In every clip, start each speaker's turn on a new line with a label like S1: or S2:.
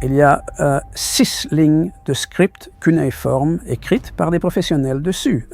S1: il y a 6 lignes de script cunéiforme écrites par des professionnels dessus.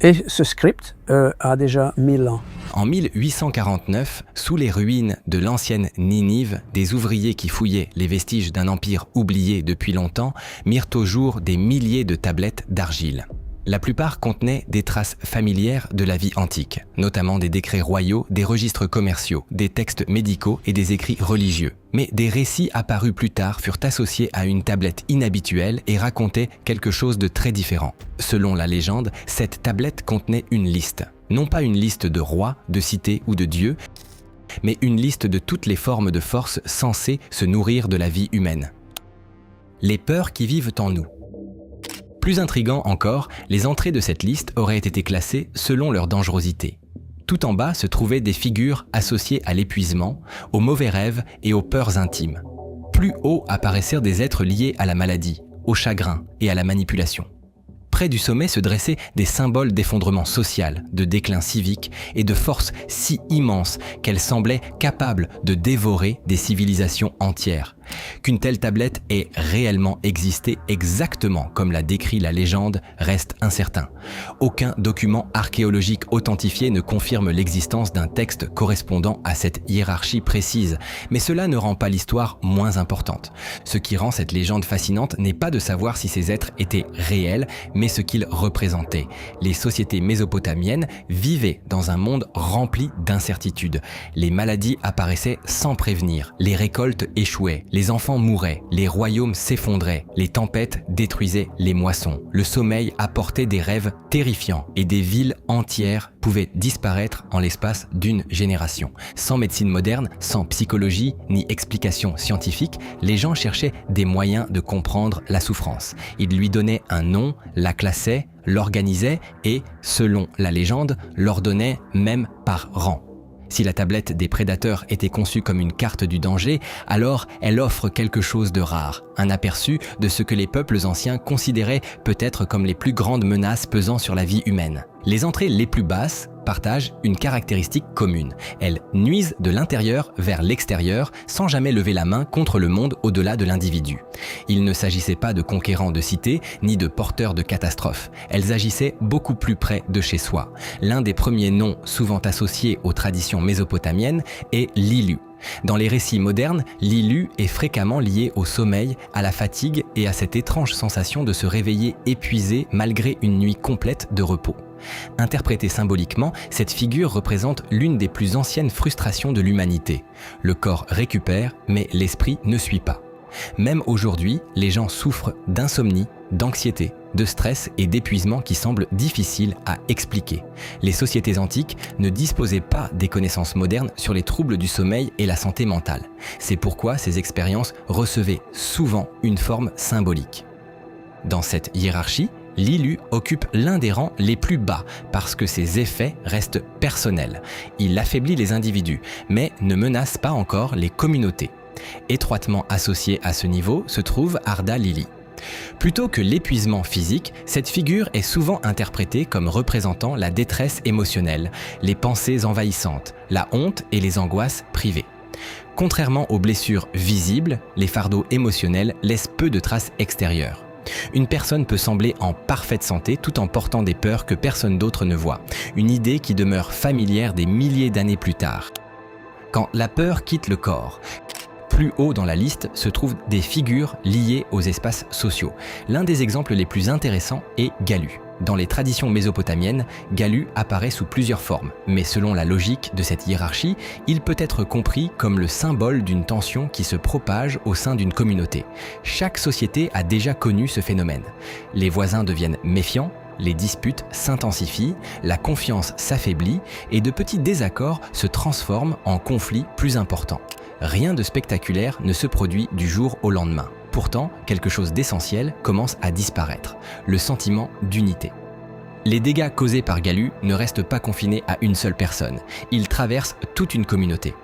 S1: Et ce script a déjà 1000 ans.
S2: En 1849, sous les ruines de l'ancienne Ninive, des ouvriers qui fouillaient les vestiges d'un empire oublié depuis longtemps mirent au jour des milliers de tablettes d'argile. La plupart contenaient des traces familières de la vie antique, notamment des décrets royaux, des registres commerciaux, des textes médicaux et des écrits religieux. Mais des récits apparus plus tard furent associés à une tablette inhabituelle et racontaient quelque chose de très différent. Selon la légende, cette tablette contenait une liste. Non pas une liste de rois, de cités ou de dieux, mais une liste de toutes les formes de force censées se nourrir de la vie humaine. Les peurs qui vivent en nous. Plus intriguant encore, les entrées de cette liste auraient été classées selon leur dangerosité. Tout en bas se trouvaient des figures associées à l'épuisement, aux mauvais rêves et aux peurs intimes. Plus haut apparaissaient des êtres liés à la maladie, au chagrin et à la manipulation. Près du sommet se dressaient des symboles d'effondrement social, de déclin civique et de force si immense qu'elles semblaient capables de dévorer des civilisations entières. Qu'une telle tablette ait réellement existé exactement comme l'a décrit la légende reste incertain. Aucun document archéologique authentifié ne confirme l'existence d'un texte correspondant à cette hiérarchie précise, mais cela ne rend pas l'histoire moins importante. Ce qui rend cette légende fascinante n'est pas de savoir si ces êtres étaient réels, mais ce qu'ils représentaient. Les sociétés mésopotamiennes vivaient dans un monde rempli d'incertitudes. Les maladies apparaissaient sans prévenir, les récoltes échouaient, les enfants mouraient, les royaumes s'effondraient, les tempêtes détruisaient les moissons. Le sommeil apportait des rêves terrifiants et des villes entières pouvaient disparaître en l'espace d'une génération. Sans médecine moderne, sans psychologie ni explication scientifique, les gens cherchaient des moyens de comprendre la souffrance. Ils lui donnaient un nom, la classaient, l'organisaient et, selon la légende, l'ordonnaient même par rang. Si la tablette des prédateurs était conçue comme une carte du danger, alors elle offre quelque chose de rare, un aperçu de ce que les peuples anciens considéraient peut-être comme les plus grandes menaces pesant sur la vie humaine. Les entrées les plus basses partagent une caractéristique commune. Elles nuisent de l'intérieur vers l'extérieur sans jamais lever la main contre le monde au-delà de l'individu. Il ne s'agissait pas de conquérants de cités ni de porteurs de catastrophes. Elles agissaient beaucoup plus près de chez soi. L'un des premiers noms souvent associés aux traditions mésopotamiennes est Lilu. Dans les récits modernes, Lilu est fréquemment lié au sommeil, à la fatigue et à cette étrange sensation de se réveiller épuisé malgré une nuit complète de repos. Interprétée symboliquement, cette figure représente l'une des plus anciennes frustrations de l'humanité. Le corps récupère, mais l'esprit ne suit pas. Même aujourd'hui, les gens souffrent d'insomnie, d'anxiété, de stress et d'épuisement qui semblent difficiles à expliquer. Les sociétés antiques ne disposaient pas des connaissances modernes sur les troubles du sommeil et la santé mentale. C'est pourquoi ces expériences recevaient souvent une forme symbolique. Dans cette hiérarchie, Lilu occupe l'un des rangs les plus bas parce que ses effets restent personnels. Il affaiblit les individus, mais ne menace pas encore les communautés. Étroitement associé à ce niveau se trouve Arda Lili. Plutôt que l'épuisement physique, cette figure est souvent interprétée comme représentant la détresse émotionnelle, les pensées envahissantes, la honte et les angoisses privées. Contrairement aux blessures visibles, les fardeaux émotionnels laissent peu de traces extérieures. Une personne peut sembler en parfaite santé tout en portant des peurs que personne d'autre ne voit, une idée qui demeure familière des milliers d'années plus tard. Quand la peur quitte le corps, plus haut dans la liste se trouvent des figures liées aux espaces sociaux. L'un des exemples les plus intéressants est Galu. Dans les traditions mésopotamiennes, Galu apparaît sous plusieurs formes, mais selon la logique de cette hiérarchie, il peut être compris comme le symbole d'une tension qui se propage au sein d'une communauté. Chaque société a déjà connu ce phénomène. Les voisins deviennent méfiants, les disputes s'intensifient, la confiance s'affaiblit et de petits désaccords se transforment en conflits plus importants. Rien de spectaculaire ne se produit du jour au lendemain. Pourtant, quelque chose d'essentiel commence à disparaître, le sentiment d'unité. Les dégâts causés par Galu ne restent pas confinés à une seule personne, ils traversent toute une communauté.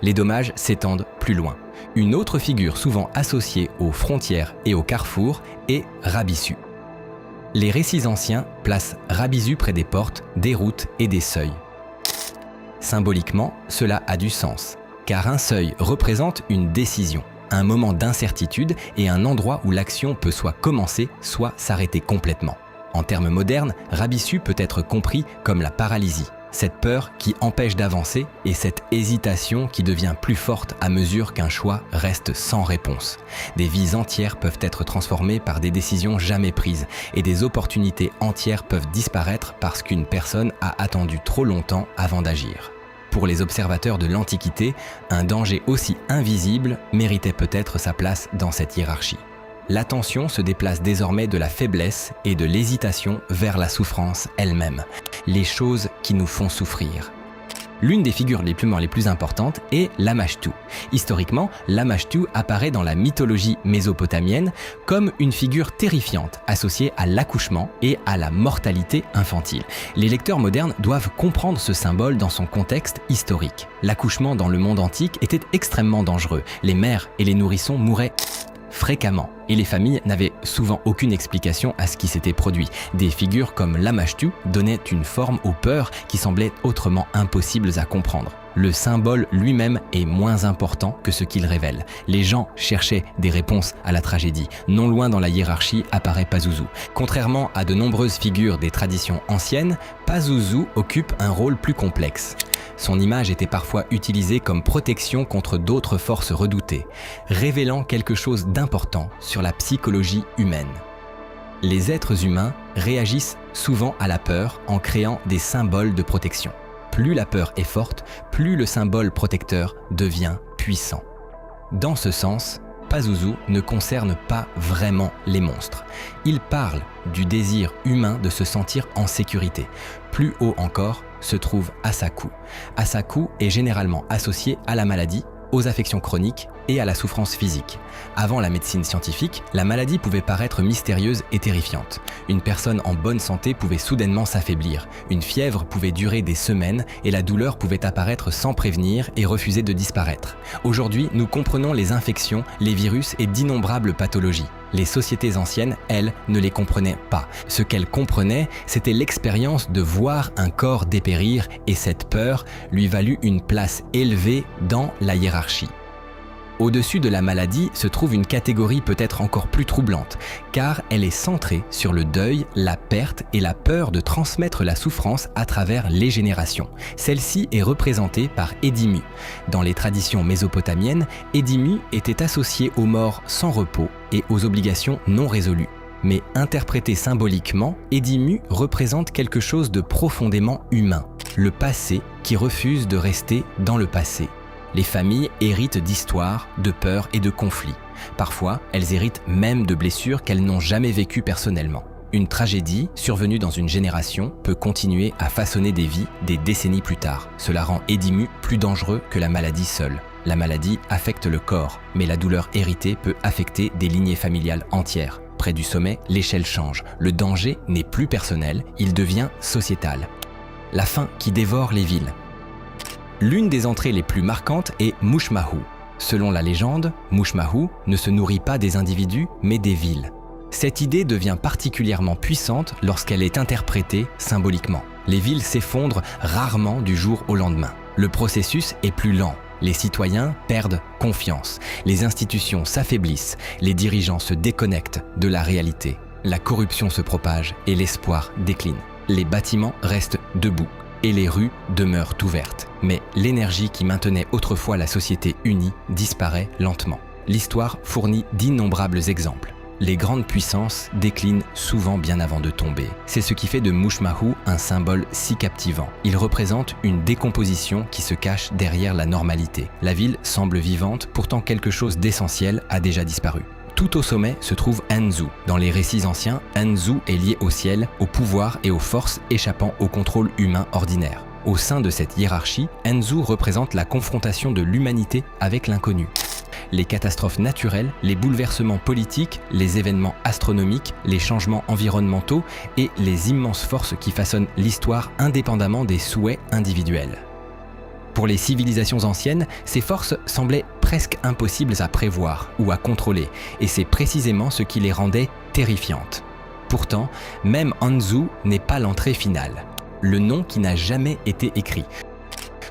S2: Les dommages s'étendent plus loin. Une autre figure souvent associée aux frontières et aux carrefours est Rabisu. Les récits anciens placent Rabisu près des portes, des routes et des seuils. Symboliquement, cela a du sens, car un seuil représente une décision. un moment d'incertitude et un endroit où l'action peut soit commencer, soit s'arrêter complètement. En termes modernes, Rabisu peut être compris comme la paralysie. Cette peur qui empêche d'avancer et cette hésitation qui devient plus forte à mesure qu'un choix reste sans réponse. Des vies entières peuvent être transformées par des décisions jamais prises et des opportunités entières peuvent disparaître parce qu'une personne a attendu trop longtemps avant d'agir. Pour les observateurs de l'Antiquité, un danger aussi invisible méritait peut-être sa place dans cette hiérarchie. L'attention se déplace désormais de la faiblesse et de l'hésitation vers la souffrance elle-même, les choses qui nous font souffrir. L'une des figures les plus importantes est Lamashtu. Historiquement, Lamashtu apparaît dans la mythologie mésopotamienne comme une figure terrifiante associée à l'accouchement et à la mortalité infantile. Les lecteurs modernes doivent comprendre ce symbole dans son contexte historique. L'accouchement dans le monde antique était extrêmement dangereux. Les mères et les nourrissons mouraient fréquemment, et les familles n'avaient souvent aucune explication à ce qui s'était produit. Des figures comme Lamashtu donnaient une forme aux peurs qui semblaient autrement impossibles à comprendre. Le symbole lui-même est moins important que ce qu'il révèle. Les gens cherchaient des réponses à la tragédie. Non loin dans la hiérarchie apparaît Pazuzu. Contrairement à de nombreuses figures des traditions anciennes, Pazuzu occupe un rôle plus complexe. Son image était parfois utilisée comme protection contre d'autres forces redoutées, révélant quelque chose d'important sur la psychologie humaine. Les êtres humains réagissent souvent à la peur en créant des symboles de protection. Plus la peur est forte, plus le symbole protecteur devient puissant. Dans ce sens, Pazuzu ne concerne pas vraiment les monstres. Il parle du désir humain de se sentir en sécurité. Plus haut encore se trouve Asaku. Asaku est généralement associé à la maladie, aux affections chroniques et à la souffrance physique. Avant la médecine scientifique, la maladie pouvait paraître mystérieuse et terrifiante. Une personne en bonne santé pouvait soudainement s'affaiblir. Une fièvre pouvait durer des semaines et la douleur pouvait apparaître sans prévenir et refuser de disparaître. Aujourd'hui, nous comprenons les infections, les virus et d'innombrables pathologies. Les sociétés anciennes, elles, ne les comprenaient pas. Ce qu'elles comprenaient, c'était l'expérience de voir un corps dépérir et cette peur lui valut une place élevée dans la hiérarchie. Au-dessus de la maladie se trouve une catégorie peut-être encore plus troublante, car elle est centrée sur le deuil, la perte et la peur de transmettre la souffrance à travers les générations. Celle-ci est représentée par Edimu. Dans les traditions mésopotamiennes, Edimu était associé aux morts sans repos et aux obligations non résolues. Mais interprété symboliquement, Edimu représente quelque chose de profondément humain, le passé qui refuse de rester dans le passé. Les familles héritent d'histoires, de peurs et de conflits. Parfois, elles héritent même de blessures qu'elles n'ont jamais vécues personnellement. Une tragédie, survenue dans une génération, peut continuer à façonner des vies des décennies plus tard. Cela rend Edimu plus dangereux que la maladie seule. La maladie affecte le corps, mais la douleur héritée peut affecter des lignées familiales entières. Près du sommet, l'échelle change. Le danger n'est plus personnel, il devient sociétal. La faim qui dévore les villes. L'une des entrées les plus marquantes est Mushmahu. Selon la légende, Mushmahu ne se nourrit pas des individus, mais des villes. Cette idée devient particulièrement puissante lorsqu'elle est interprétée symboliquement. Les villes s'effondrent rarement du jour au lendemain. Le processus est plus lent. Les citoyens perdent confiance. Les institutions s'affaiblissent. Les dirigeants se déconnectent de la réalité. La corruption se propage et l'espoir décline. Les bâtiments restent debout et les rues demeurent ouvertes. Mais l'énergie qui maintenait autrefois la société unie disparaît lentement. L'histoire fournit d'innombrables exemples. Les grandes puissances déclinent souvent bien avant de tomber. C'est ce qui fait de Mushmahu un symbole si captivant. Il représente une décomposition qui se cache derrière la normalité. La ville semble vivante, pourtant quelque chose d'essentiel a déjà disparu. Tout au sommet se trouve Enzu. Dans les récits anciens, Enzu est lié au ciel, au pouvoir et aux forces échappant au contrôle humain ordinaire. Au sein de cette hiérarchie, Enzu représente la confrontation de l'humanité avec l'inconnu. Les catastrophes naturelles, les bouleversements politiques, les événements astronomiques, les changements environnementaux et les immenses forces qui façonnent l'histoire indépendamment des souhaits individuels. Pour les civilisations anciennes, ces forces semblaient presque impossibles à prévoir ou à contrôler, et c'est précisément ce qui les rendait terrifiantes. Pourtant, même Enzu n'est pas l'entrée finale, le nom qui n'a jamais été écrit.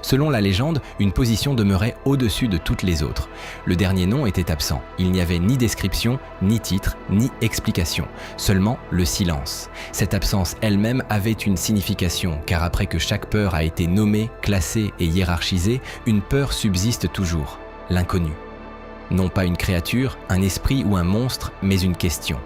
S2: Selon la légende, une position demeurait au-dessus de toutes les autres. Le dernier nom était absent. Il n'y avait ni description, ni titre, ni explication. Seulement le silence. Cette absence elle-même avait une signification, car après que chaque peur a été nommée, classée et hiérarchisée, une peur subsiste toujours, l'inconnu. Non pas une créature, un esprit ou un monstre, mais une question.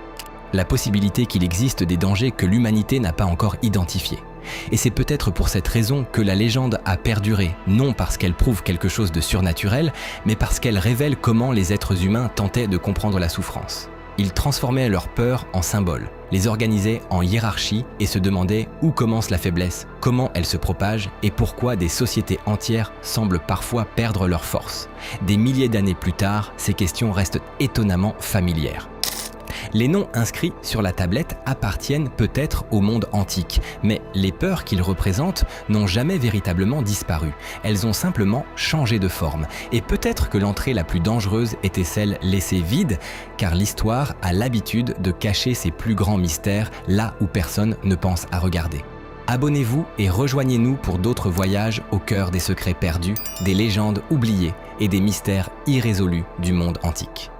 S2: La possibilité qu'il existe des dangers que l'humanité n'a pas encore identifiés. Et c'est peut-être pour cette raison que la légende a perduré, non parce qu'elle prouve quelque chose de surnaturel, mais parce qu'elle révèle comment les êtres humains tentaient de comprendre la souffrance. Ils transformaient leur peur en symboles, les organisaient en hiérarchie et se demandaient où commence la faiblesse, comment elle se propage et pourquoi des sociétés entières semblent parfois perdre leur force. Des milliers d'années plus tard, ces questions restent étonnamment familières. Les noms inscrits sur la tablette appartiennent peut-être au monde antique, mais les peurs qu'ils représentent n'ont jamais véritablement disparu. Elles ont simplement changé de forme. Et peut-être que l'entrée la plus dangereuse était celle laissée vide, car l'histoire a l'habitude de cacher ses plus grands mystères là où personne ne pense à regarder. Abonnez-vous et rejoignez-nous pour d'autres voyages au cœur des secrets perdus, des légendes oubliées et des mystères irrésolus du monde antique.